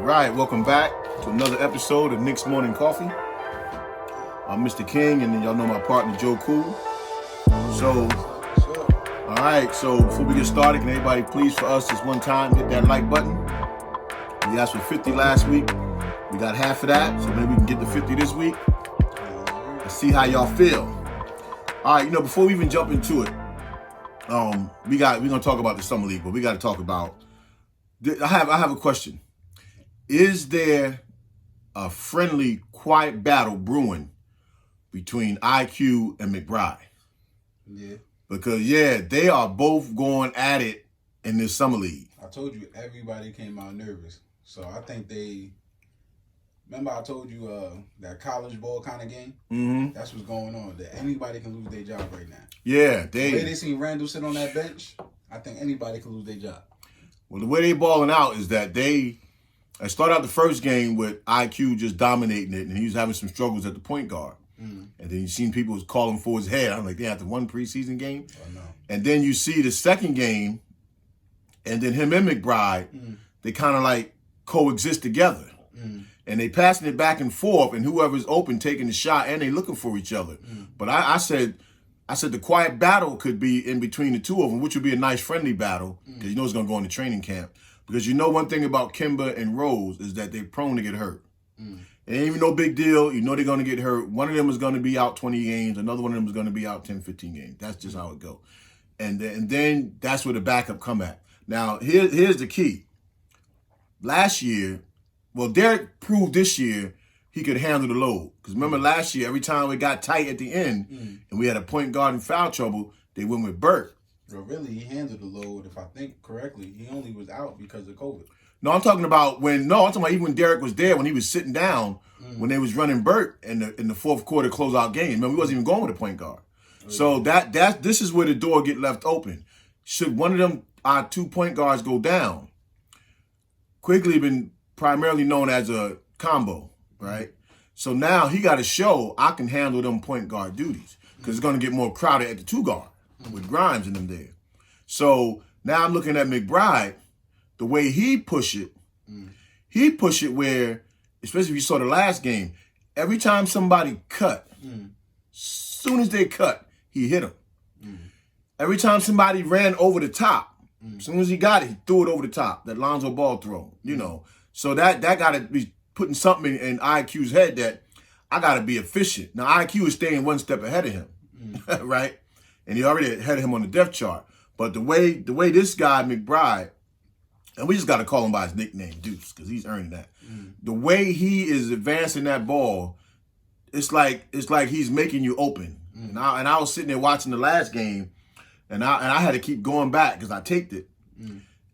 right, welcome back to another episode of Knicks Morning Coffee. I'm Mr. King, and then y'all know my partner Joe Cool. So, all right, so before we get started, can everybody please for us this one time hit that like button? We asked for 50 last week. We got half of that, so maybe we can get to 50 this week. Let's see how y'all feel. All right, before we even jump into it, we're gonna talk about the summer league, but we got to talk about. I have a question. Is there a friendly, quiet battle brewing between IQ and McBride? Yeah. Because they are both going at it in this summer league. I told you everybody came out nervous, so I think they. Remember I told you that college ball kind of game? Mm-hmm. That's what's going on. That anybody can lose their job right now. Yeah, The way they seen Randle sit on that bench, I think anybody can lose their job. Well, the way they balling out is that they started out the first game with IQ just dominating it, and he was having some struggles at the point guard. Mm. And then you seen people was calling for his head. I'm like, they had the one preseason game. Oh, no. And then you see the second game, and then him and McBride, they kind of like coexist together. Mm. And they passing it back and forth, and whoever's open taking the shot, and they looking for each other. But I said the quiet battle could be in between the two of them, which would be a nice friendly battle, because you know it's going to go into training camp. Because you know one thing about Kemba and Rose is that they're prone to get hurt. It ain't even no big deal. You know they're going to get hurt. One of them is going to be out 20 games. Another one of them is going to be out 10, 15 games. That's just how it go. And then that's where the backup come at. Now, here's the key. Last year, Derek proved this year he could handle the load. Because remember last year, every time it got tight at the end and we had a point guard in foul trouble, they went with Burt. Well, really, he handled the load, if I think correctly. He only was out because of COVID. No, I'm talking about even when Derek was there, when he was sitting down, when they was running Burt in the fourth quarter closeout game. Man, we wasn't even going with a point guard. So this is where the door get left open. Should one of them, our 2 point guards, go down, Quickley been primarily known as a combo, right? So now he got to show I can handle them point guard duties because it's going to get more crowded at the 2 guard with Grimes in them there. So now I'm looking at McBride, the way he push it where, especially if you saw the last game, every time somebody cut, soon as they cut, he hit them. Every time somebody ran over the top, as soon as he got it, he threw it over the top. That Lonzo Ball throw, So that got to be putting something in IQ's head that I got to be efficient. Now, IQ is staying one step ahead of him, right? And he already ahead of him on the depth chart. But the way this guy, McBride, and we just got to call him by his nickname, Deuce, because he's earning that. The way he is advancing that ball, it's like he's making you open. And I was sitting there watching the last game, and I had to keep going back because I taped it.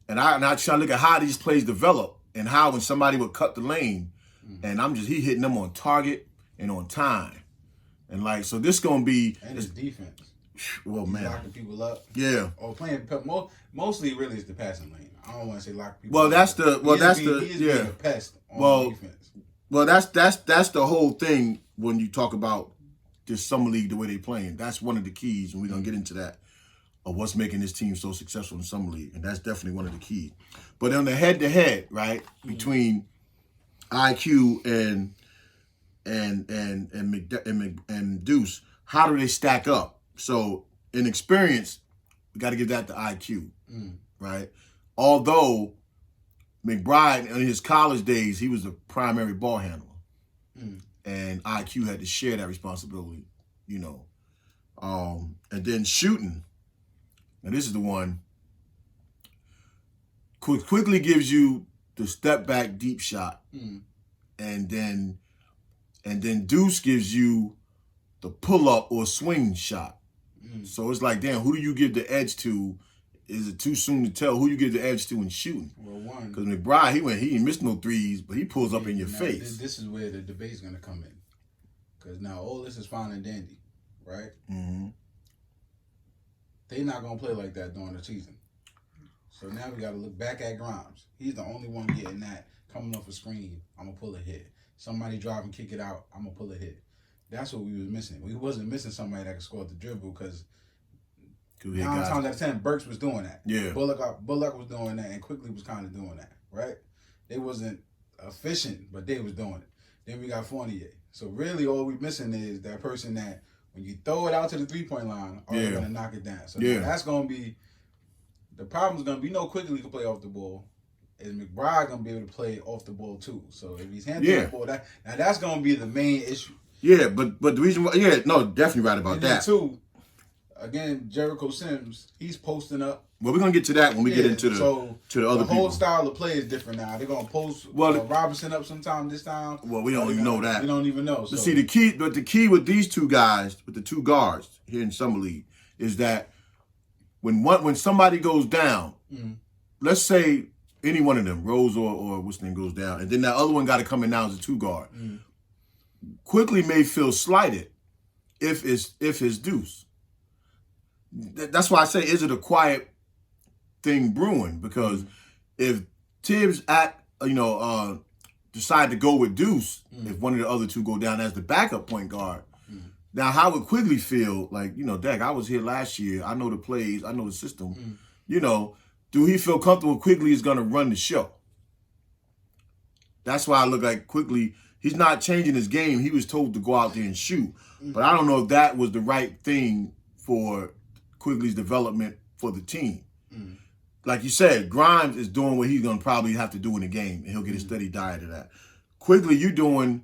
And I try to look at how these plays develop and how when somebody would cut the lane, and he hitting them on target and on time. And so this going to be... And his defense. Well, man. Locking people up. Yeah. Or playing... Mostly, really, it's the passing lane. I don't want to say lock people up. He is being a pest on defense. Well, that's the whole thing when you talk about this summer league, the way they playing. That's one of the keys, and we're going to get into that, of what's making this team so successful in summer league, and that's definitely one of the keys. But on the head-to-head, right, between IQ and Deuce, how do they stack up? So in experience, we got to give that to IQ, right? Although McBride in his college days, he was the primary ball handler, and IQ had to share that responsibility, and then shooting. Now this is the one. Quickly gives you the step back deep shot, and then Deuce gives you the pull up or swing shot. So it's like, damn, who do you give the edge to? Is it too soon to tell who you give the edge to in shooting? Well, one, because McBride, he didn't miss no threes, but he pulls up in your face. This is where the debate's gonna come in, because now all this is fine and dandy, right? They're not gonna play like that during the season. So now we got to look back at Grimes. He's the only one getting that. Coming off a screen, I'm going to pull a hit. Somebody drive and kick it out, I'm going to pull a hit. That's what we was missing. We wasn't missing somebody that could score the dribble because 9 times out of 10, Burks was doing that. Yeah. Bullock was doing that, and Quickley was kind of doing that, right? They wasn't efficient, but they was doing it. Then we got Fournier. So really, all we missing is that person that when you throw it out to the 3-point line, are they gonna knock it down? So that's gonna be the problem's gonna be. Quickley can play off the ball. Is McBride gonna be able to play off the ball too? So if he's handling the ball, that's gonna be the main issue. Yeah, but the reason why, definitely right about that. Too, again, Jericho Sims, he's posting up. Well, we're gonna get to that when we get into the other people. The whole style of play is different now. They're gonna post Robinson up sometime this time. Well, we don't even know that. We don't even know. So. See, the key with these two guys, with the two guards here in Summer League, is that when somebody goes down, let's say any one of them, Rose or what's name goes down, and then that other one got to come in now as a two guard. Quickley may feel slighted if it's deuce. That's why I say, is it a quiet thing brewing? Because if Tibbs decide to go with Deuce, if one of the other two go down as the backup point guard, now how would Quickley feel? Like, Dak, I was here last year. I know the plays. I know the system. Do he feel comfortable Quickley is going to run the show? That's why I look like Quickley. He's not changing his game. He was told to go out there and shoot. But I don't know if that was the right thing for Quickley's development for the team. Like you said, Grimes is doing what he's going to probably have to do in the game, and he'll get a steady diet of that. Quickley, you're doing,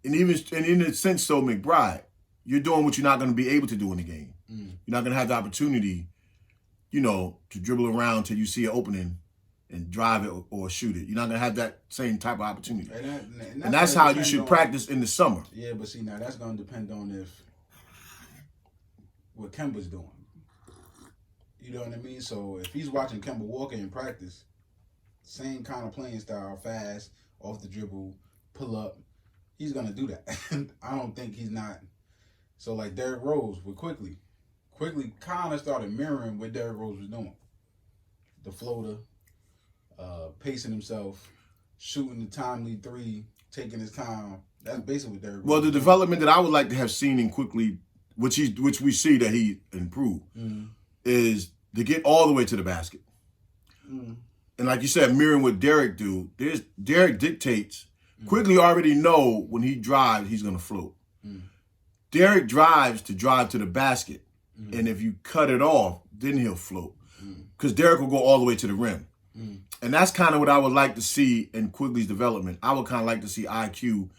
and in a sense, so McBride, you're doing what you're not going to be able to do in the game. You're not going to have the opportunity, to dribble around till you see an opening and drive it or shoot it. You're not going to have that same type of opportunity. And that's how you should practice in the summer. Yeah, but see, now that's going to depend on what Kemba's doing. You know what I mean? So if he's watching Kemba Walker in practice, same kind of playing style, fast, off the dribble, pull up, he's going to do that. I don't think he's not. So like Derrick Rose with Quickley kind of started mirroring what Derrick Rose was doing. The floater, pacing himself, shooting the timely three, taking his time. That's basically what Derrick Rose Well, the development that I would like to have seen in Quickley, which we see that he improved, is to get all the way to the basket. And like you said, mirroring what Derrick do, Derrick dictates. Quickley already know when he drives, he's going to float. Derrick drives to the basket. And if you cut it off, then he'll float. Because Derrick will go all the way to the rim. And that's kind of what I would like to see in Quickley's development. I would kind of like to see IQ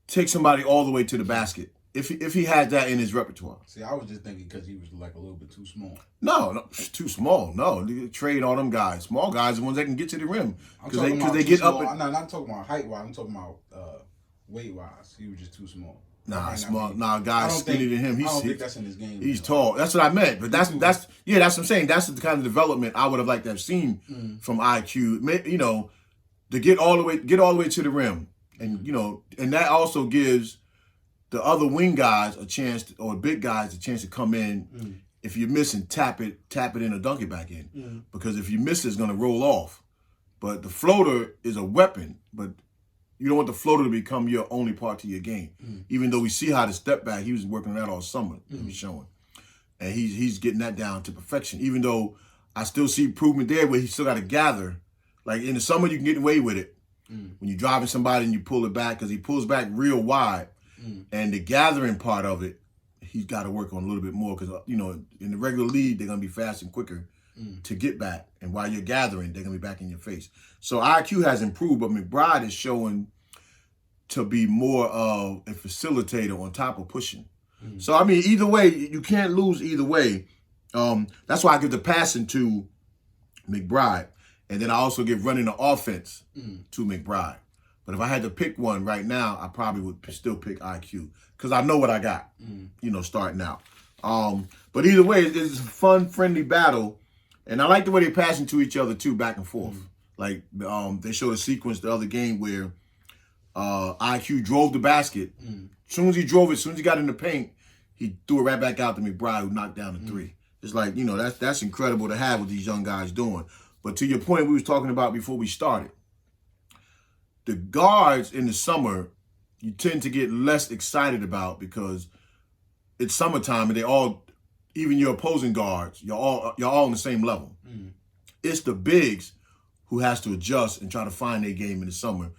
take somebody all the way to the basket. If he had that in his repertoire. See, I was just thinking because he was like a little bit too small. No, too small. No, they trade all them guys. Small guys, the ones that can get to the rim. Because they get small. up. I'm not talking about height-wise. I'm talking about weight-wise. He was just too small. Guys skinnier than him. I don't think that's in his game. He's tall. That's what I meant. But that's what I'm saying. That's the kind of development I would have liked to have seen from IQ. To get all the way to the rim, and and that also gives the other wing guys a chance, or big guys a chance to come in. If you're missing, tap it in or dunk it back in. Because if you miss it, it's going to roll off. But the floater is a weapon, but you don't want the floater to become your only part to your game. Even though we see how the step back, he was working on that all summer, he's showing. And he's getting that down to perfection. Even though I still see improvement there where he still got to gather. Like in the summer, you can get away with it. When you're driving somebody and you pull it back, because he pulls back real wide. And the gathering part of it, he's got to work on a little bit more because, in the regular league, they're going to be fast and quicker to get back. And while you're gathering, they're going to be back in your face. So IQ has improved, but McBride is showing to be more of a facilitator on top of pushing. So, I mean, either way, you can't lose either way. That's why I give the passing to McBride. And then I also give running the offense to McBride. But if I had to pick one right now, I probably would still pick IQ because I know what I got, starting out. But either way, it's a fun, friendly battle. And I like the way they passing to each other, too, back and forth. Like, they showed a sequence the other game where IQ drove the basket. As soon as he drove it, as soon as he got in the paint, he threw it right back out to McBride, who knocked down the three. It's like, that's incredible to have what these young guys doing. But to your point we was talking about before we started, the guards in the summer, you tend to get less excited about because it's summertime and they all, even your opposing guards, you're all on the same level. It's the bigs who has to adjust and try to find their game in the summer.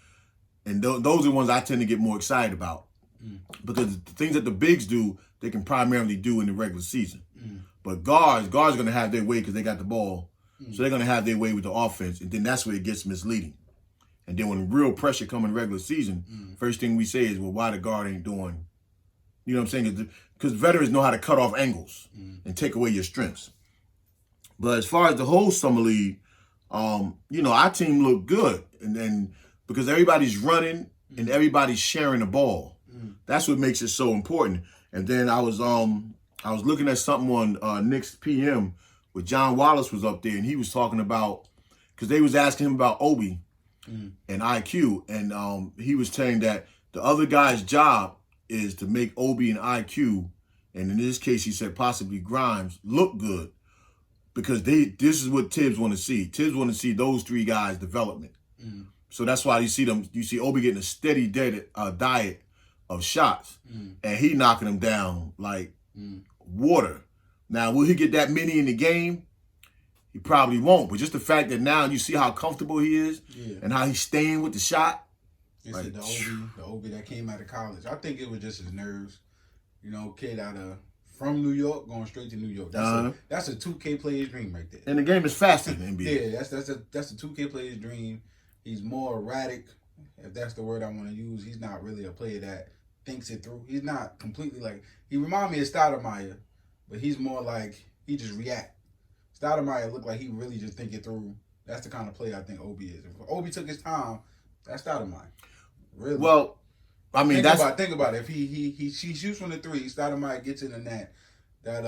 And those are the ones I tend to get more excited about. Because the things that the bigs do, they can primarily do in the regular season. But guards are going to have their way because they got the ball. So they're going to have their way with the offense. And then that's where it gets misleading. And then when real pressure comes in regular season, first thing we say is, well, why the guard ain't doing, you know what I'm saying? Because veterans know how to cut off angles and take away your strengths. But as far as the whole summer league, our team looked good. And then because everybody's running and everybody's sharing the ball. That's what makes it so important. And then I was looking at something on Knicks PM where John Wallace was up there, and he was talking about, because they was asking him about Obi and IQ, and he was saying that the other guy's job is to make Obi and IQ, and in this case he said possibly Grimes, look good, because this is what Tibbs want to see. Tibbs want to see those three guys' development. So that's why you see Obi getting a steady diet of shots, and he knocking them down like water. Now, will he get that many in the game? He probably won't. But just the fact that now you see how comfortable he is and how he's staying with the shot. They said the Obi that came out of college. I think it was just his nerves. Kid from New York going straight to New York. That's a 2K player's dream right there. And the game is faster than NBA. Yeah, that's a 2K player's dream. He's more erratic, if that's the word I want to use. He's not really a player that thinks it through. He's not completely he reminds me of Stoudemire, but he's more like he just react. Stoudemire looked like he really just think it through. That's the kind of player I think Obi is. If Obi took his time, that's Stoudemire. Really. Well, I mean, think about it. If he shoots from the three, Stoudemire gets in the net, that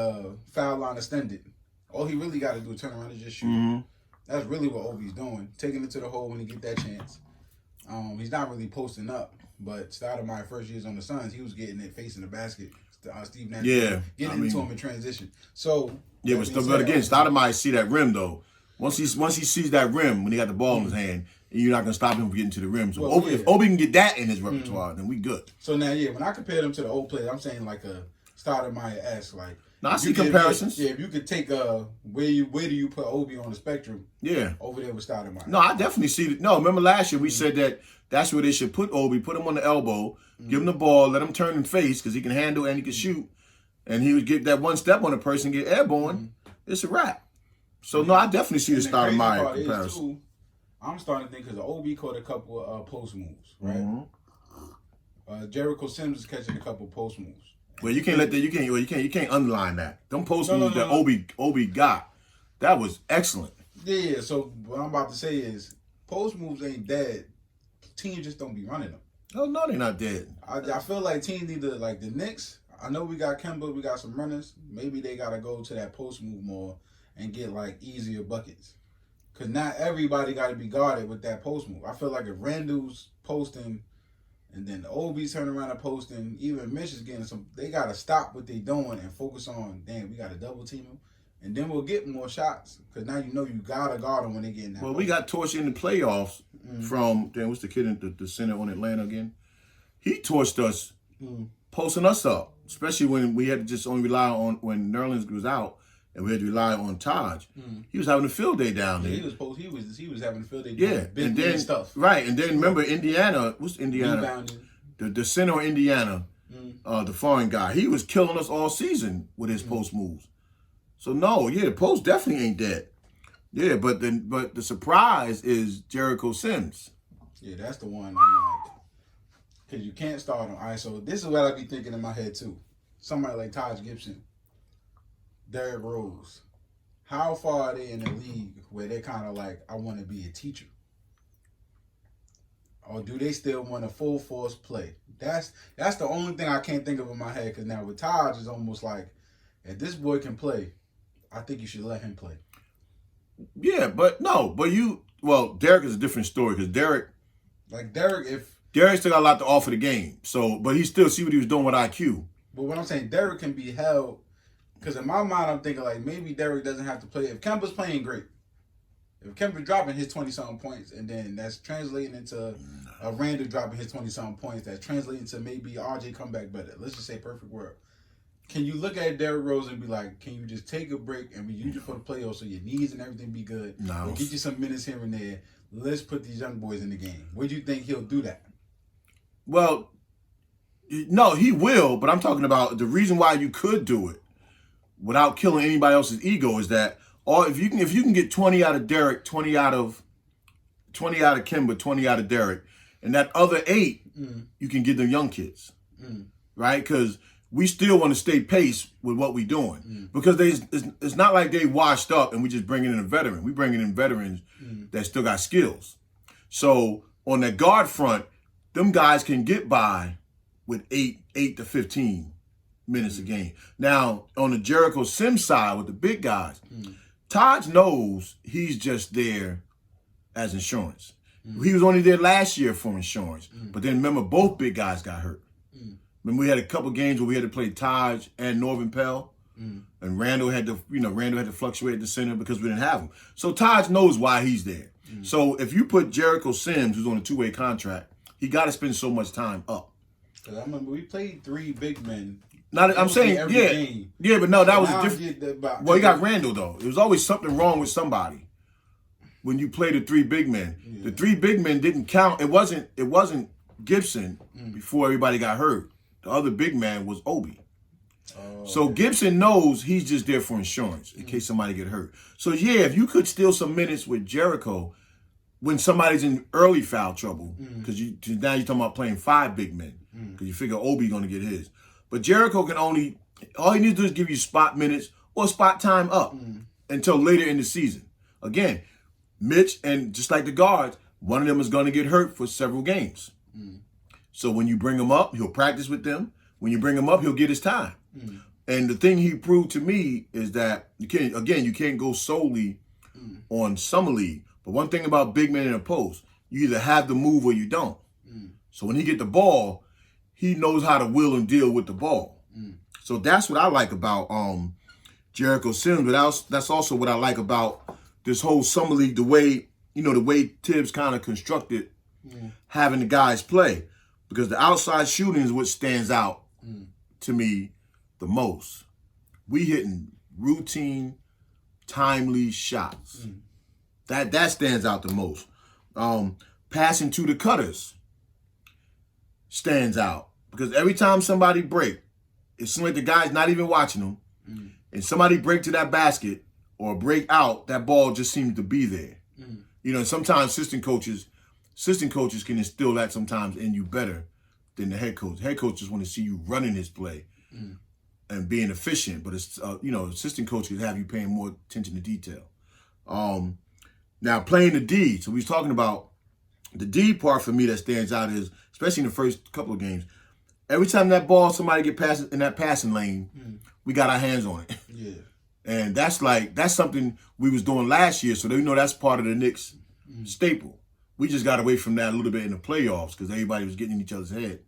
foul line extended. All he really got to do is turn around and just shoot. That's really what Obi's doing, taking it to the hole when he get that chance. He's not really posting up, but Stoudemire first years on the Suns, he was getting it facing the basket. Steve Nash getting into him in transition. So yeah, but again, Stoudemire see that rim though. Once he sees that rim when he got the ball in his hand, you're not gonna stop him from getting to the rim. So if Obi can get that in his repertoire, then we good. So now, when I compare them to the old players, I'm saying like a Stoudemire-esque, like. Now, I see comparisons. If you could take where do you put Obi on the spectrum? Yeah, over there with Stoudemire. No, I definitely see it. No, remember last year we said that's where they should put Obi, put him on the elbow, give him the ball, let him turn and face because he can handle and he can shoot, and he would get that one step on a person, get airborne. It's a wrap. So no, I definitely see the Stoudemire comparison. I'm starting to think because Obi caught a couple of post moves, right? Jericho Sims is catching a couple post moves. Well, you can't you can't underline that. Them post moves that Obi got, that was excellent. Yeah. So what I'm about to say is, post moves ain't dead. Teams just don't be running them. Oh no, they're not dead. I feel like teams need to, like the Knicks. I know we got Kemba, we got some runners. Maybe they gotta go to that post move more and get like easier buckets. Cause not everybody gotta be guarded with that post move. I feel like if Randall's posting. And then the Obi's turning around and posting, even Mitch is getting some. They got to stop what they're doing and focus on, we got to double team them. And then we'll get more shots. Because now you got to guard them when they get in that. Well, we got torched in the playoffs from, what's the kid in the center on Atlanta again? He torched us, posting us up. Especially when we had to just only rely on, when Nerlens was out, and we had to rely on Taj. He was having a field day down there. He was having a field day. And then stuff. Right, and then remember Indiana. What's Indiana? The center of Indiana, the foreign guy. He was killing us all season with his post moves. So no, post definitely ain't dead. Yeah, but the surprise is Jericho Sims. Yeah, that's the one. I'm like, because you can't start on ISO. This is what I be thinking in my head too. Somebody like Taj Gibson. Derrick Rose, how far are they in the league where they're kind of like, I want to be a teacher? Or do they still want a full force play? That's the only thing I can't think of in my head, because now with Taj, it's almost like, if this boy can play, I think you should let him play. Yeah, but Derrick is a different story, because Derrick still got a lot to offer the game. So, but he still see what he was doing with IQ. But what I'm saying, Derrick can be held. Because in my mind, I'm thinking like maybe Derrick doesn't have to play. If Kemba's playing great, if Kemba dropping his 20-something points, and then that's translating into a Randall dropping his 20-something points, that's translating to maybe RJ come back better. Let's just say perfect world. Can you look at Derrick Rose and be like, can you just take a break and we use it for the playoffs so your knees and everything be good? No. We'll get you some minutes here and there. Let's put these young boys in the game. Would you think he'll do that? Well, no, he will, but I'm talking about the reason why you could do it without killing anybody else's ego is that if you can get 20 out of Derek, 20 out of Kemba, 20 out of Derek, and that other 8 you can give them young kids, right? Because we still want to stay pace with what we're doing because it's not like they washed up and we just bringing in a veteran. We bringing in veterans that still got skills. So on the guard front, them guys can get by with 8 to 15 minutes a game. Now, on the Jericho Sims side with the big guys, Taj knows he's just there as insurance. He was only there last year for insurance. But then remember, both big guys got hurt. Remember, we had a couple games where we had to play Taj and Norvin Pell. And Randle had to fluctuate at the center because we didn't have him. So Taj knows why he's there. So if you put Jericho Sims, who's on a 2-way contract, he got to spend so much time up. Because I remember we played 3 big men. I'm saying, yeah. Game. Yeah, but no, that so was a different. Well, you got Randle, though. There was always something wrong with somebody when you play the 3 big men. Yeah. The 3 big men didn't count. It wasn't Gibson before everybody got hurt. The other big man was Obi. So Gibson knows he's just there for insurance in case somebody get hurt. So yeah, if you could steal some minutes with Jericho when somebody's in early foul trouble, because now you're talking about playing 5 big men, because you figure Obi's going to get his. But Jericho can all he needs to do is give you spot minutes or spot time up until later in the season. Again, Mitch and just like the guards, one of them is going to get hurt for several games. So when you bring him up, he'll practice with them. When you bring him up, he'll get his time. And the thing he proved to me is that you can't go solely on summer league. But one thing about big men in a post, you either have the move or you don't. So when he get the ball, he knows how to will and deal with the ball. So that's what I like about Jericho Sims. But that's also what I like about this whole summer league, the way Tibbs kind of constructed having the guys play. Because the outside shooting is what stands out to me the most. We hitting routine, timely shots. That stands out the most. Passing to the cutters stands out. Because every time somebody break, it seems like the guy's not even watching them, and somebody break to that basket or break out, that ball just seems to be there. Sometimes assistant coaches can instill that sometimes in you better than the head coach. Head coach just want to see you running his play and being efficient, but it's assistant coach can have you paying more attention to detail. Now playing the D, so we was talking about the D part for me that stands out is, especially in the first couple of games, every time that ball somebody get past in that passing lane, we got our hands on it. Yeah. And that's something we was doing last year, so that's part of the Knicks staple. We just got away from that a little bit in the playoffs because everybody was getting in each other's head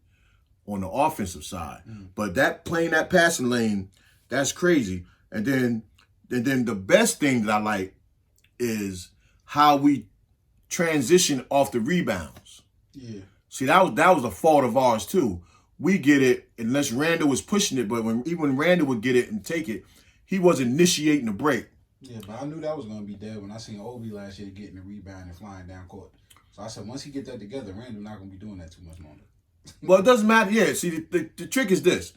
on the offensive side. But playing that passing lane, that's crazy. And then the best thing that I like is how we transition off the rebounds. Yeah. See, that was a fault of ours too. We get it unless Randle was pushing it, but even when Randle would get it and take it, he wasn't initiating the break. Yeah, but I knew that was going to be dead when I seen Obi last year getting the rebound and flying down court. So I said, once he get that together, Randle not going to be doing that too much longer. Well, it doesn't matter. Yeah, see, the trick is this.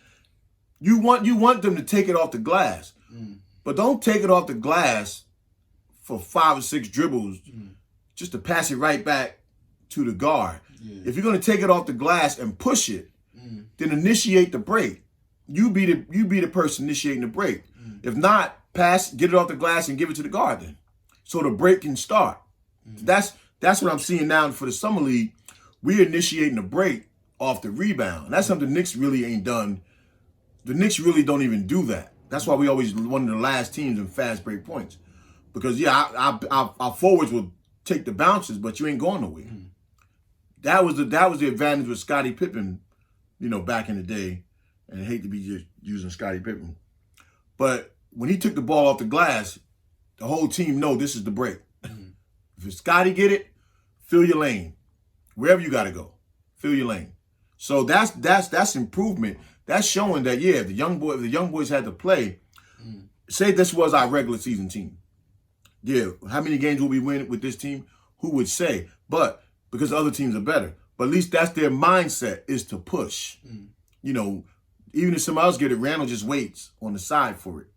You want them to take it off the glass, but don't take it off the glass for 5 or 6 dribbles just to pass it right back to the guard. Yeah. If you're going to take it off the glass and push it, then initiate the break. You be the person initiating the break. If not, get it off the glass and give it to the guard then, so the break can start. That's what I'm seeing now for the summer league. We're initiating the break off the rebound. And that's something the Knicks really ain't done. The Knicks really don't even do that. That's why we always one of the last teams in fast break points. Because our forwards will take the bounces, but you ain't going nowhere. That was the advantage with Scottie Pippen, back in the day. And I hate to be just using Scottie Pippen. But when he took the ball off the glass, the whole team know this is the break. If Scottie get it, fill your lane. Wherever you got to go, fill your lane. So that's improvement. That's showing that, if the young boys had to play, say this was our regular season team. Yeah, how many games will we win with this team? Who would say? But because other teams are better. But at least that's their mindset, is to push. You know, even if somebody else get it, Randle just waits on the side for it.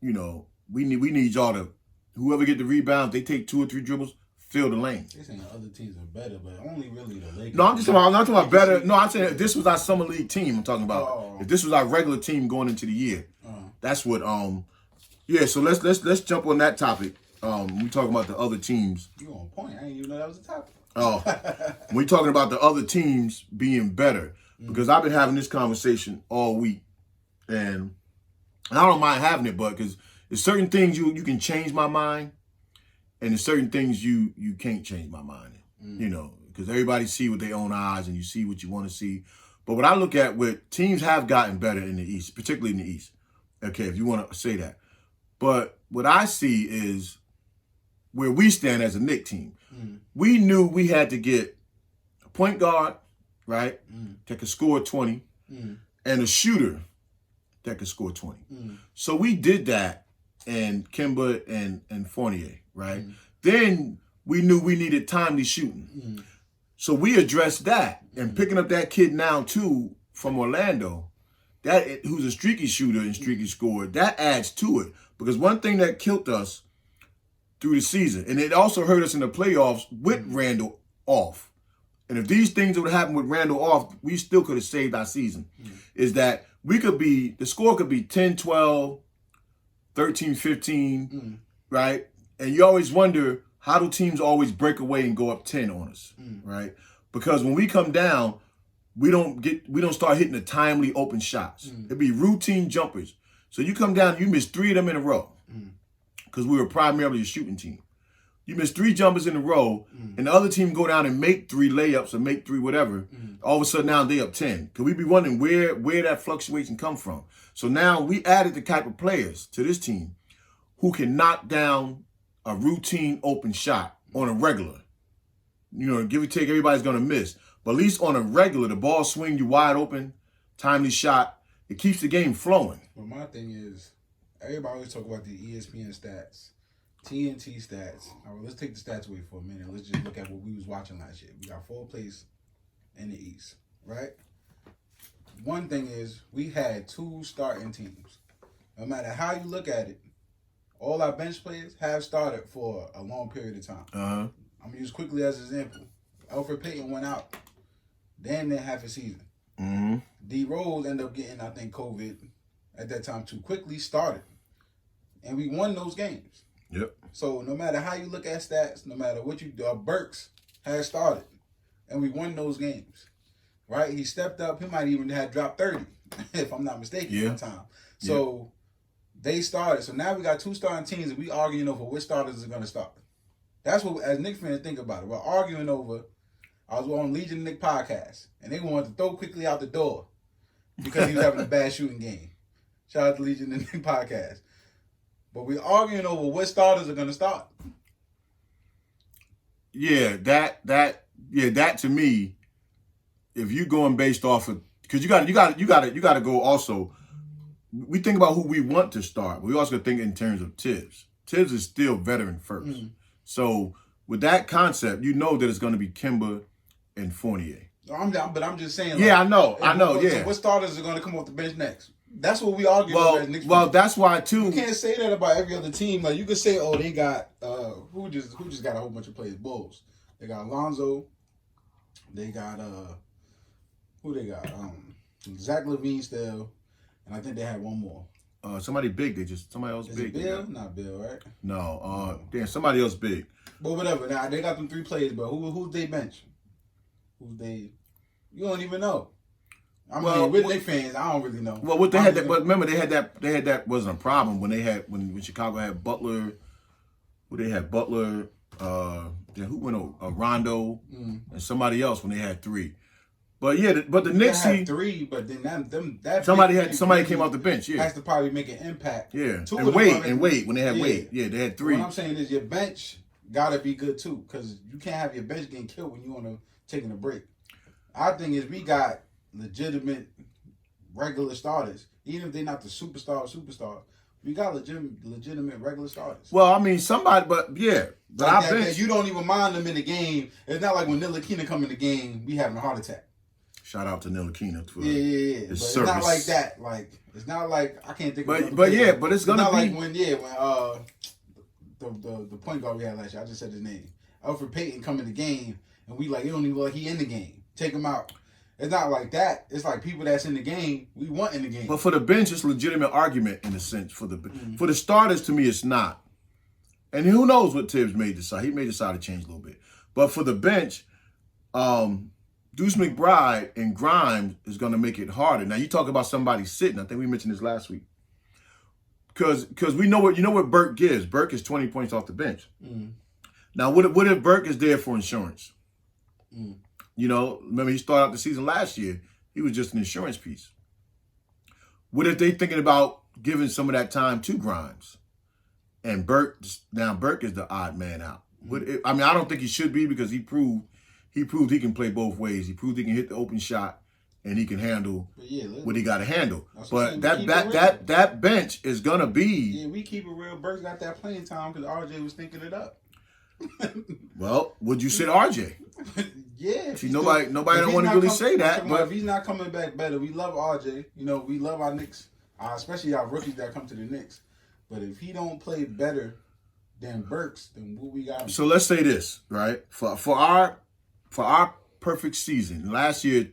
You know, we need y'all to, whoever get the rebound, they take 2 or 3 dribbles, fill the lane. They're saying other teams are better, but only really the Lakers. No, I'm not talking about better. No, I'm saying if this was our summer league team, I'm talking about. If this was our regular team going into the year, that's what. Yeah. So let's jump on that topic. We talking about the other teams. You on point? I didn't even know that was a topic. Oh, we talking about the other teams being better, because I've been having this conversation all week, and I don't mind having it, but because there's certain things you can change my mind, and there's certain things you can't change my mind. You know, because everybody see with their own eyes, and you see what you want to see. But what I look at, what teams have gotten better in the East, particularly in the East. Okay, if you want to say that. But what I see is where we stand as a Knicks team. We knew we had to get a point guard, right, that could score 20, and a shooter that could score 20. So we did that, and Kemba and Fournier, right? Then we knew we needed timely shooting. So we addressed that, and picking up that kid now too from Orlando, that who's a streaky shooter and streaky scorer, that adds to it. Because one thing that killed us through the season, and it also hurt us in the playoffs with Randle off. And if these things would happen with Randle off, we still could have saved our season. Is that the score could be 10, 12, 13, 15, right? And you always wonder, how do teams always break away and go up 10 on us, right? Because when we come down, we don't start hitting the timely open shots. It'd be routine jumpers. So you come down, you miss 3 of them in a row, because we were primarily a shooting team. You miss 3 jumpers in a row, and the other team go down and make 3 layups or make 3 whatever. All of a sudden now they up 10. Because we be wondering where that fluctuation come from. So now we added the type of players to this team who can knock down a routine open shot on a regular. You know, give or take, everybody's going to miss. But at least on a regular, the ball swing you wide open, timely shot, it keeps the game flowing. Well, my thing is, everybody always talk about the ESPN stats, TNT stats. All right, let's take the stats away for a minute. Let's just look at what we was watching last year. We got 4 places in the East, right? One thing is, we had 2 starting teams. No matter how you look at it, all our bench players have started for a long period of time. I'm going to use Quickley as an example. Alfred Payton went out damn near half a season. D. Rose ended up getting, I think, COVID at that time too. Quickley started. And we won those games. Yep. So no matter how you look at stats, no matter what you do, Burks has started. And we won those games. Right? He stepped up. He might even have dropped 30, if I'm not mistaken, one time. So they started. So now we got 2 starting teams, and we arguing over which starters are going to start. That's what, as Knicks fans, think about it. We're arguing over. I was on Legion Nick podcast, and they wanted to throw Quickley out the door because he was having a bad shooting game. Shout out to Legion Nick podcast. But we're arguing over what starters are going to start. Yeah, that to me, if you're going based off of, because you got to go also. We think about who we want to start, but we also think in terms of Tibbs. Tibbs is still veteran first. So with that concept, you know that it's going to be Kemba and Fournier. But I'm just saying. Yeah, I know. So what starters are going to come off the bench next? That's what we argue about as Knicks. Well, that's why too. You can't say that about every other team. Like you could say, oh, they got who just got a whole bunch of players. Bulls. They got Alonzo. They got who they got? Zach LaVine still, and I think they had one more. Somebody big. Somebody else Is big. It Bill? Not Bill, right? No. Damn, somebody else big. But whatever. Now they got them 3 players, but who's they bench? You don't even know. I mean, with their fans, I don't really know. Well, what they had that, but remember they had that wasn't a problem when Chicago had Butler. Well, they had Butler. Then who went over? Rondo and somebody else when they had 3. But yeah, but the Knicks had 3, but then that somebody came off the bench. Yeah, has to probably make an impact. Yeah, and wait when they had Wade. Yeah, they had 3. What I'm saying is your bench gotta be good too, because you can't have your bench getting killed when you taking a break. Our thing is we got legitimate regular starters, even if they're not the superstar. We got legitimate regular starters. Well, I mean, somebody, but yeah. But like I bet that you don't even mind them in the game. It's not like when Ntilikina come in the game, we having a heart attack. Shout out to Ntilikina for yeah. But his it's service. not like that. Like it's not like I can't think. But of but yeah, but it's gonna not be like when the point guard we had last year. I just said his name. Alfred Payton come in the game, and we like it don't even look like he in the game. Take him out. It's not like that. It's like people that's in the game, we want in the game. But for the bench, it's a legitimate argument in a sense. For the starters, to me, it's not. And who knows what Tibbs may decide. He may decide to change a little bit. But for the bench, Deuce McBride and Grimes is going to make it harder. Now, you talk about somebody sitting. I think we mentioned this last week. Because we know what Burke gives. Burke is 20 points off the bench. Now, what if Burke is there for insurance? You know, remember he started out the season last year. He was just an insurance piece. What if they thinking about giving some of that time to Grimes? And Burke is the odd man out. I mean, I don't think he should be because he proved he can play both ways. He proved he can hit the open shot and he can handle what he got to handle. But that bench is gonna be. Yeah, we keep it real. Burke's got that playing time because RJ was thinking it up. Well, would you sit RJ? Yeah. See, nobody don't want to really say that. But if he's not coming back better, we love RJ. You know, we love our Knicks, especially our rookies that come to the Knicks. But if he don't play better than Burks, then what we got? So let's say this, right? For our perfect season, last year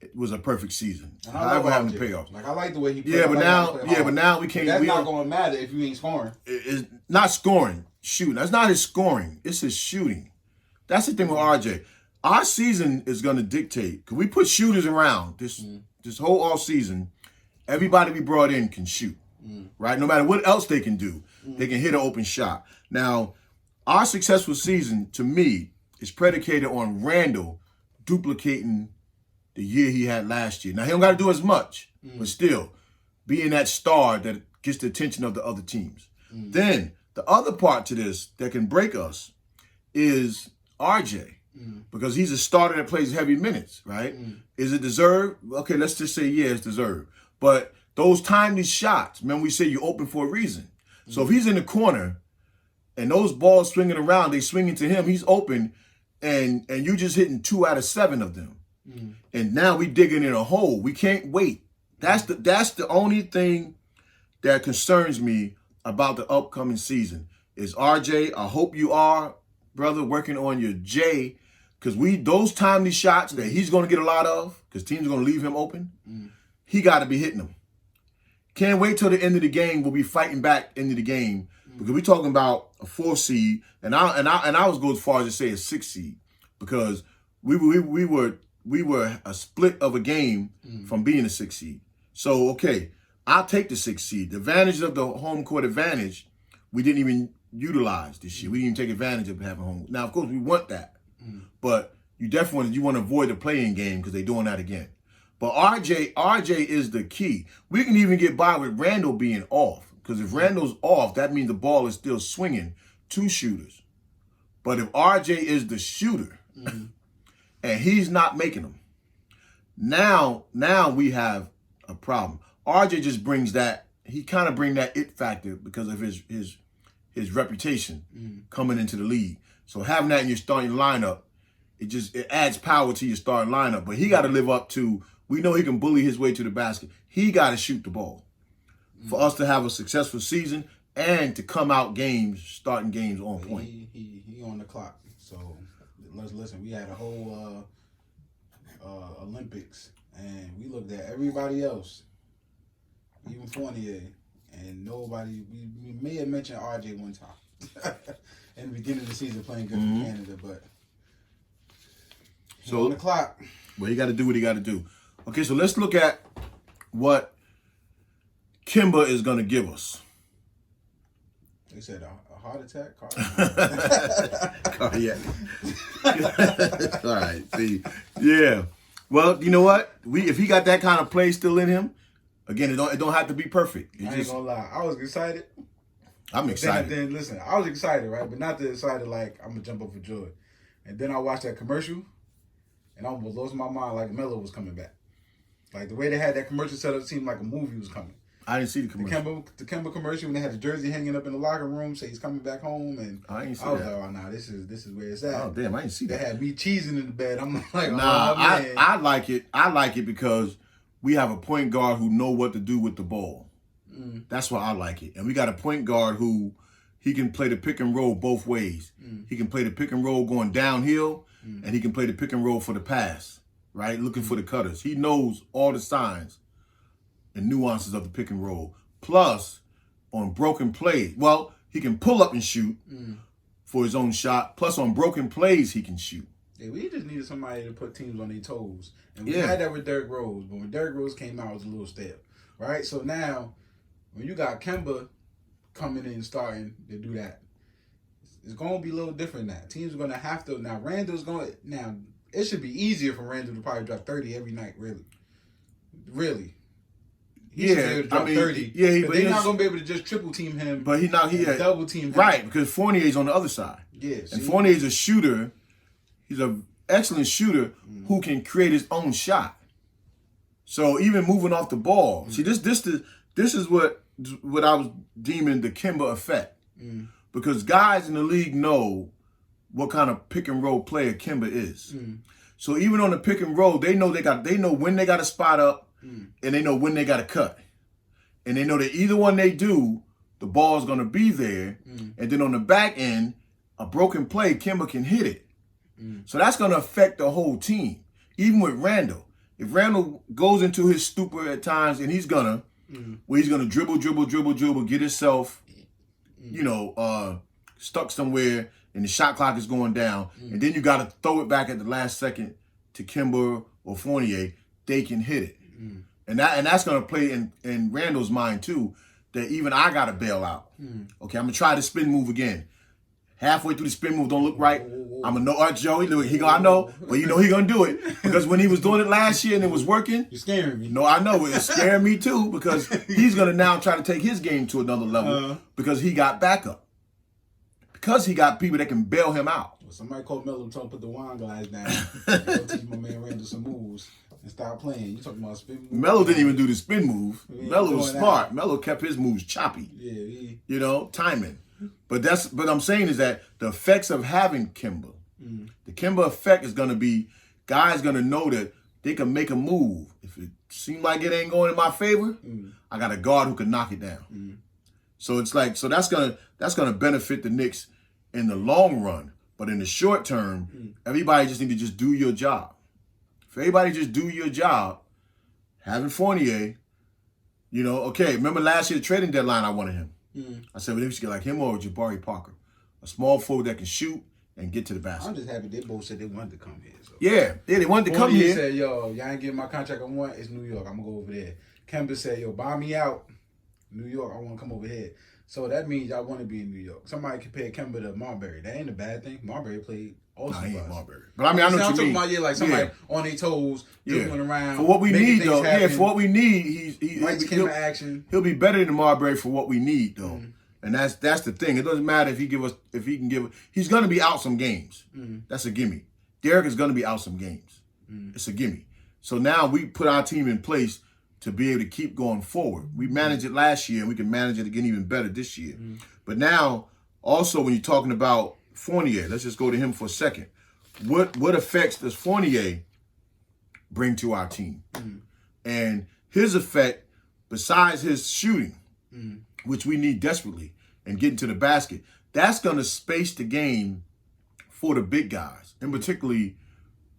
it was a perfect season. However, having the payoff. Like I like the way he played. Yeah, but now we can't. That's not going to matter if you ain't scoring. It's not scoring, shooting. That's not his scoring. It's his shooting. That's the thing with RJ. Our season is going to dictate because we put shooters around this whole off season. Everybody we brought in can shoot, right? No matter what else they can do, they can hit an open shot. Now, our successful season to me is predicated on Randle duplicating the year he had last year. Now, he don't got to do as much, but still being that star that gets the attention of the other teams. Then the other part to this that can break us is RJ. Because he's a starter that plays heavy minutes, right? Is it deserved? Okay, let's just say, yeah, it's deserved. But those timely shots, remember we say you open for a reason. So if he's in the corner and those balls swinging around, they swinging to him, he's open, and you just hitting 2 out of 7 of them. And now we digging in a hole. We can't wait. That's the only thing that concerns me about the upcoming season is RJ. I hope you are, brother, working on your J, because those timely shots that he's going to get a lot of, because teams are going to leave him open, he got to be hitting them. Can't wait till the end of the game. We'll be fighting back into the game because we're talking about a 4th seed, and I was go as far as to say a 6th seed because we were a split of a game from being a 6th seed. So okay, I'll take the 6th seed. The advantage of the home court advantage, we didn't even utilize this year. We didn't even take advantage of having home. Now, of course, we want that, but you definitely want to avoid the play-in game because they're doing that again. But RJ is the key. We can even get by with Randle being off because if Randle's off, that means the ball is still swinging to shooters. But if RJ is the shooter and he's not making them, now we have a problem. RJ just brings that. He kind of bring that it factor because of his reputation coming into the league. So having that in your starting lineup, it adds power to your starting lineup. But he got to live up to. We know he can bully his way to the basket. He got to shoot the ball for us to have a successful season and to come out starting games on point. He on the clock. So let's listen. We had a whole Olympics, and we looked at everybody else, even Fournier, and nobody. We may have mentioned RJ one time in the beginning of the season playing good for Canada, but so on the clock. Well, he got to do what he got to do. Okay, so let's look at what Kemba is going to give us. They said a heart attack? Cardiac. All right, see. Yeah. Well, you know what? If he got that kind of play still in him, again, it don't have to be perfect. I ain't gonna lie. I was excited. I'm excited. Then listen, I was excited, right? But not that excited like I'm going to jump up for joy. And then I watched that commercial, and I almost lost my mind like Melo was coming back. Like, the way they had that commercial set up seemed like a movie was coming. I didn't see the commercial. The Kemba commercial when they had the jersey hanging up in the locker room, say he's coming back home, and I didn't see I was that. like, oh nah, this is where it's at. Oh damn, I didn't see They that. had me cheesing in the bed. I'm like, Nah, oh man. I like it. I like it because we have a point guard who know what to do with the ball. That's why I like it. And we got a point guard who he can play the pick and roll both ways. He can play the pick and roll going downhill, and he can play the pick and roll for the pass, right? Looking for the cutters. He knows all the signs and nuances of the pick and roll. Plus, on broken plays, well, he can pull up and shoot for his own shot. Plus, on broken plays, he can shoot. Yeah, we just needed somebody to put teams on their toes. And we had that with Derrick Rose. But when Derrick Rose came out, it was a little stale, right? So now, when you got Kemba coming in starting to do that, it's going to be a little different now. Teams are going to have to. Now, now, it should be easier for Randle to probably drop 30 every night, really. Really. He should be able to drop 30. Yeah, but they're not going to be able to just triple team him. But he double team him. Right, because Fournier's on the other side. Yeah. And Fournier's a shooter. He's an excellent shooter who can create his own shot. So even moving off the ball. See, this is what I was deeming the Kemba effect. Because guys in the league know what kind of pick and roll player Kemba is. So even on the pick and roll, they know when they got to spot up, and they know when they got to cut. And they know that either one they do, the ball's going to be there. And then on the back end, a broken play, Kemba can hit it. So that's going to affect the whole team. Even with Randle. If Randle goes into his stupor at times and he's going to dribble, get himself, stuck somewhere and the shot clock is going down. And then you got to throw it back at the last second to Kemba or Fournier. They can hit it. And that's going to play in Randle's mind too, that even I got to bail out. Okay, I'm going to try the spin move again. Halfway through the spin move, don't look right. I'm going to know, Joey, I know, but he going to do it. Because when he was doing it last year and it was working. You're scaring me. No, I know. It's scaring me too because he's going to now try to take his game to another level because he got backup. Because he got people that can bail him out. Well, somebody called Melo and told him to put the wine glass down. Go teach my man Randle some moves and stop playing. You talking about spin move? Melo didn't even do the spin move. Melo was smart. Melo kept his moves choppy. Yeah, timing. But I'm saying is that the effects of having Kemba, the Kemba effect is going to be guys going to know that they can make a move. If it seems like it ain't going in my favor, I got a guard who can knock it down. So it's like that's gonna benefit the Knicks in the long run. But in the short term, everybody just need to just do your job. If everybody just do your job, having Fournier, okay, remember last year the trading deadline I wanted him. I said, well, they should get like him or Jabari Parker. A small forward that can shoot and get to the basket. I'm just happy they both said they wanted to come here. So. Yeah, they wanted to come here. Said, yo, y'all ain't getting my contract I want. It's New York. I'm going to go over there. Kemba said, yo, buy me out. New York, I want to come over here. So that means y'all want to be in New York. Somebody compare Kemba to Marbury. That ain't a bad thing. Marbury played awesome. Nah, he ain't Marbury. But I mean, I know what you mean. I'm talking about, somebody on their toes, moving around. For what we need, though. Happen. For what we need, he'll action. He'll be better than Marbury for what we need, though. And that's the thing. It doesn't matter if he can give. He's going to be out some games. That's a gimme. Derrick is going to be out some games. It's a gimme. So now we put our team in place to be able to keep going forward. We managed it last year, and we can manage it again even better this year. But now, also when you're talking about Fournier, let's just go to him for a second. What effects does Fournier bring to our team? And his effect, besides his shooting, which we need desperately, and getting to the basket, that's going to space the game for the big guys, and particularly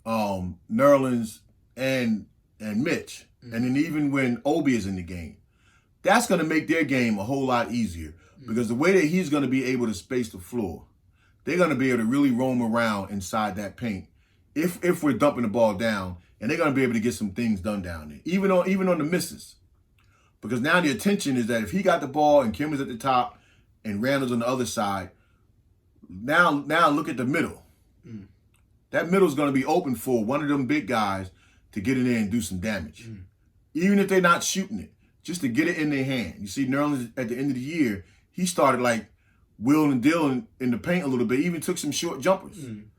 Nerlens and Mitch. And then even when Obi is in the game, that's going to make their game a whole lot easier because the way that he's going to be able to space the floor, they're going to be able to really roam around inside that paint if we're dumping the ball down, and they're going to be able to get some things done down there, even on the misses. Because now the attention is that if he got the ball and Kemba's at the top and Randle's on the other side, now look at the middle. That middle's going to be open for one of them big guys to get in there and do some damage. Even if they're not shooting it, just to get it in their hand. You see, Nerlens at the end of the year, he started like wheeling and dealing in the paint a little bit, even took some short jumpers, and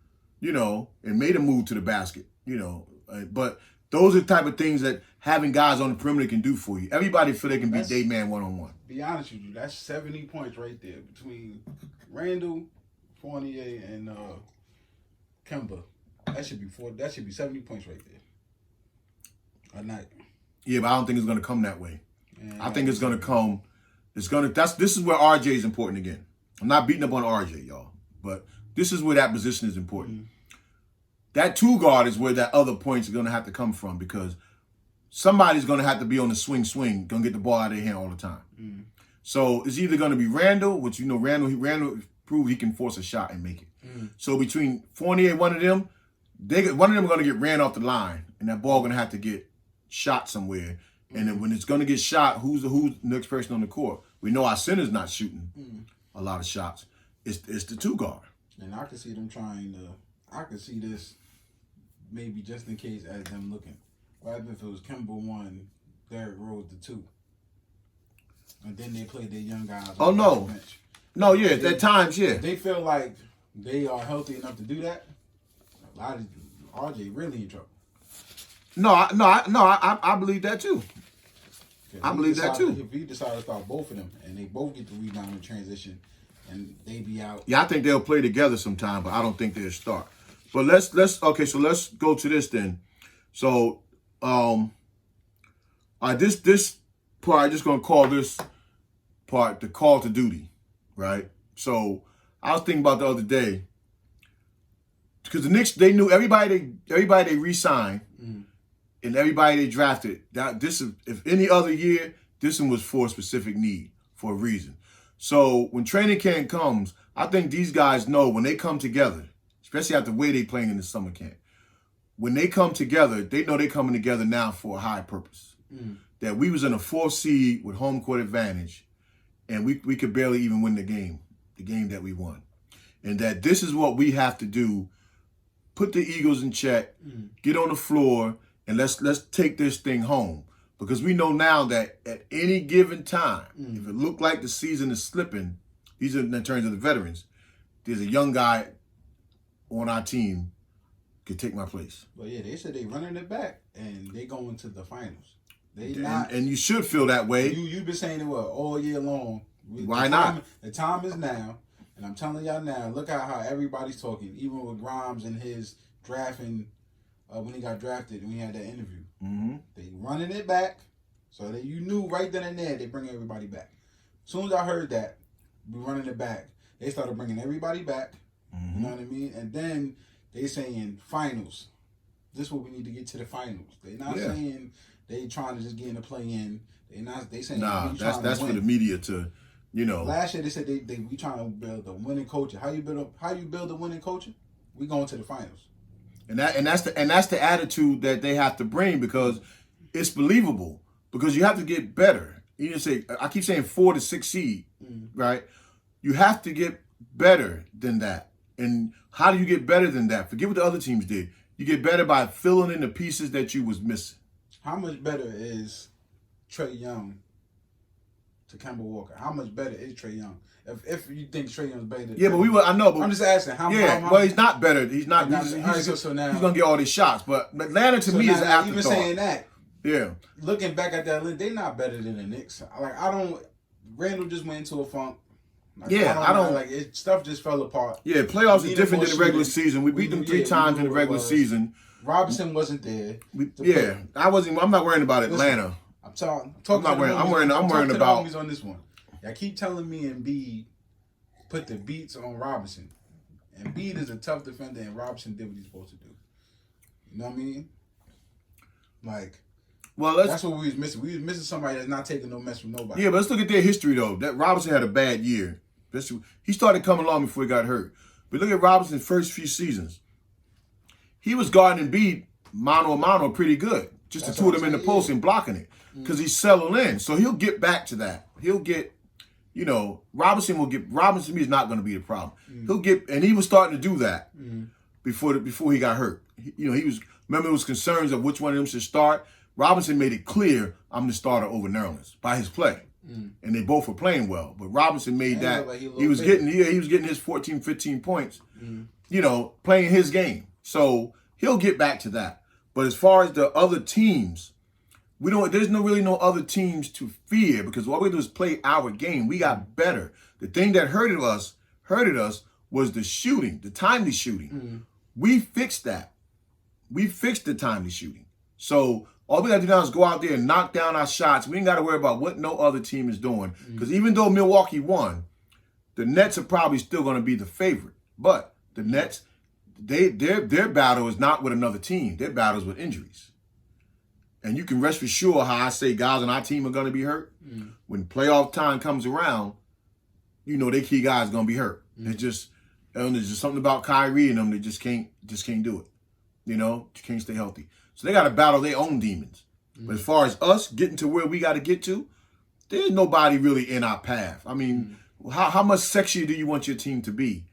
made a move to the basket, But Those are the type of things that having guys on the perimeter can do for you. Everybody feel they can beat their man one-on-one. Be honest with you, that's 70 points right there between Randle, Fournier, and Kemba. That should be 70 points right there. A night. Yeah, but I don't think it's gonna come that way. I think it's gonna come. This is where RJ is important again. I'm not beating up on RJ, y'all, but this is where that position is important. That 2 guard is where that other points are gonna have to come from because somebody's gonna have to be on the swing, gonna get the ball out of their hand all the time. So it's either gonna be Randle, which Randle proved he can force a shot and make it. So between Fournier and one of them are gonna get ran off the line, and that ball gonna have to get shot somewhere. And then when it's going to get shot, who's the next person on the court? We know our center's not shooting a lot of shots. It's the 2 guard. And I can see them I can see this maybe just in case as them looking. What happened if it was Kemba 1, Derrick Rose the 2? And then they play their young guys on the bench. No, yeah, at times, yeah. They feel like they are healthy enough to do that. A lot of RJ really in trouble. No, I believe that too. I believe that too. If we decide to start both of them and they both get the rebound in transition and they be out. Yeah, I think they'll play together sometime, but I don't think they'll start. But let's go to this then. So this part, I'm just gonna call this part the call to duty, right? So I was thinking about the other day because the Knicks, they knew everybody they re-signed. And everybody they drafted, if any other year, this one was for a specific need, for a reason. So when training camp comes, I think these guys know when they come together, especially after the way they playing in the summer camp, when they come together, they know they're coming together now for a high purpose. That we was in a 4th seed with home court advantage, and we could barely even win the game that we won. And that this is what we have to do, put the Eagles in check, get on the floor, and let's take this thing home. Because we know now that at any given time, if it looked like the season is slipping, these are in terms of the veterans, there's a young guy on our team could take my place. Well, yeah, they said they running it back and they going to the finals. And you should feel that way. You've been saying it all year long. Why not? The time is now, and I'm telling y'all now. Look at how everybody's talking, even with Grimes and his drafting. When he got drafted and we had that interview. They running it back so that you knew right then and there they bring everybody back. As soon as I heard that, we running it back, they started bringing everybody back. You know what I mean? And then they saying finals. This is what we need to get to the finals. They not saying they trying to just get in the play-in. They saying that's for the media to, Last year they said we trying to build a winning culture. How you build a winning culture? We going to the finals. And that's the attitude that they have to bring because it's believable. Because you have to get better. I keep saying 4 to 6 seed, right? You have to get better than that. And how do you get better than that? Forget what the other teams did. You get better by filling in the pieces that you was missing. How much better is Trae Young to Kemba Walker? How much better is Trae Young? If you think Trae Young's better, I know. But I'm just asking. How well, he's not better. He's not. He's gonna get all these shots. But Atlanta to me is an afterthought. Even saying that, yeah. Looking back at that, they're not better than the Knicks. Randle just went into a funk. Stuff just fell apart. Yeah, playoffs is different than the regular season. We beat them 3 times in the regular season. Robinson wasn't there. I'm not worrying about Atlanta. I'm worrying about homies on this one. Y'all keep telling me Embiid put the beats on Robinson. Embiid is a tough defender, and Robinson did what he's supposed to do. You know what I mean? That's what we was missing. We was missing somebody that's not taking no mess from nobody. Yeah, but let's look at their history, though. That Robinson had a bad year. He started coming along before he got hurt. But look at Robinson's first few seasons. He was guarding Embiid mano a mano pretty good. Just the two of them in the post and blocking it. Because he's settling in. So he'll get back to that. He'll get... Robinson to me is not going to be the problem. He'll get, and he was starting to do that before he got hurt. He was, remember there was concerns of which one of them should start. Robinson made it clear, I'm the starter over Nerlens by his play. And they both were playing well. But Robinson made that, he was getting his 14, 15 points, playing his game. So he'll get back to that. But as far as the other teams, there's really no other teams to fear because all we do is play our game. We got better. The thing that hurted us was the shooting, the timely shooting. We fixed that. We fixed the timely shooting. So all we got to do now is go out there and knock down our shots. We ain't got to worry about what no other team is doing. Because even though Milwaukee won, the Nets are probably still going to be the favorite. But the Nets, their battle is not with another team. Their battle is with injuries. And you can rest assured how I say guys on our team are going to be hurt. When playoff time comes around, you know their key guys are going to be hurt. There's just something about Kyrie and them that just can't do it. You know, you can't stay healthy. So they got to battle their own demons. But as far as us getting to where we got to get to, there's nobody really in our path. I mean, how much sexier do you want your team to be?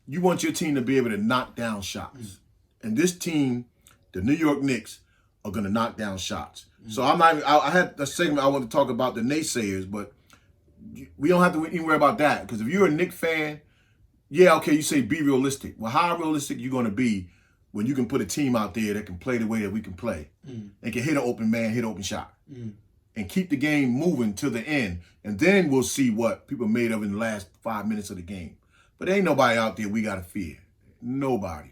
You want your team to be able to knock down shots. And this team, the New York Knicks, are going to knock down shots. So I had a segment I want to talk about the naysayers, but we don't have to even worry about that. Because if you're a Knicks fan, yeah, okay, you say be realistic. Well, how realistic you going to be when you can put a team out there that can play the way that we can play and can hit an open man, hit an open shot and keep the game moving to the end. And then we'll see what people are made of in the last 5 minutes of the game. But there ain't nobody out there we got to fear. Nobody.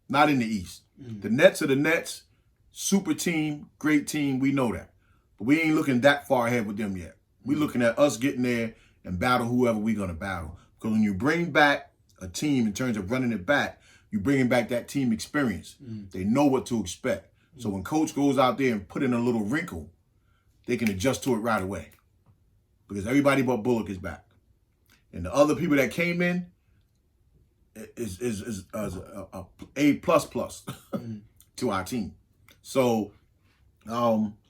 Not in the East. The Nets are the Nets. Super team, great team. We know that. But we ain't looking that far ahead with them yet. We looking at us getting there and battle whoever we're going to battle. Because when you bring back a team in terms of running it back, you bringing back that team experience. They know what to expect. So when coach goes out there and put in a little wrinkle, they can adjust to it right away. Because everybody but Bullock is back. And the other people that came in is a A++ to our team. So,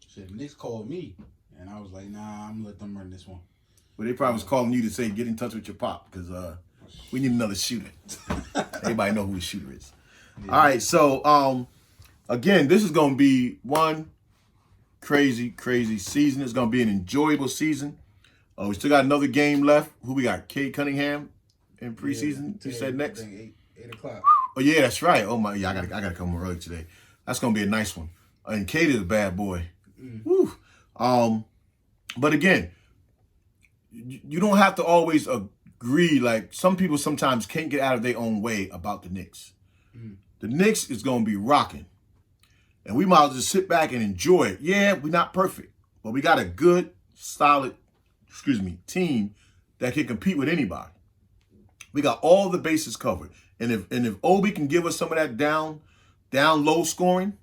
shit, Knicks called me, and I was like, nah, I'm gonna let them run this one. Well, they probably was calling you to say, get in touch with your pop, because we need another shooter. Everybody know who the shooter is. Yeah. All right, so, again, this is going to be one crazy season. It's going to be an enjoyable season. We still got another game left. Who we got? Cade Cunningham in preseason. You said next? 8 o'clock. Oh, yeah, that's right. Oh, my, yeah, I gotta come early today. That's going to be a nice one. And Cade is a bad boy. Woo. But again, you don't have to always agree. Like, some people sometimes can't get out of their own way about the Knicks. The Knicks is going to be rocking. And we might as well just sit back and enjoy it. Yeah, we're not perfect. But we got a good, solid, team that can compete with anybody. We got all the bases covered. And if Obi can give us some of that down low scoring,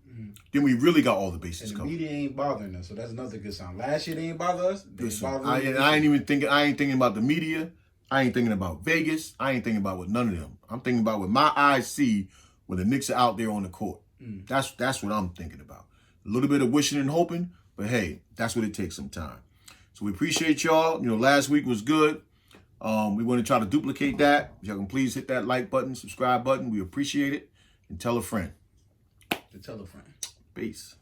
then we really got all the bases covered. And the media ain't bothering us, so that's another good sign. Last year they ain't bother us. I ain't thinking about the media. I ain't thinking about Vegas. I ain't thinking about with none of them. I'm thinking about what my eyes see when the Knicks are out there on the court. That's what I'm thinking about. A little bit of wishing and hoping, but hey, that's what it takes sometimes. So we appreciate y'all. You know, last week was good. We want to try to duplicate that. If y'all can please hit that like button, subscribe button. We appreciate it. And tell a friend. Tell a friend. Peace.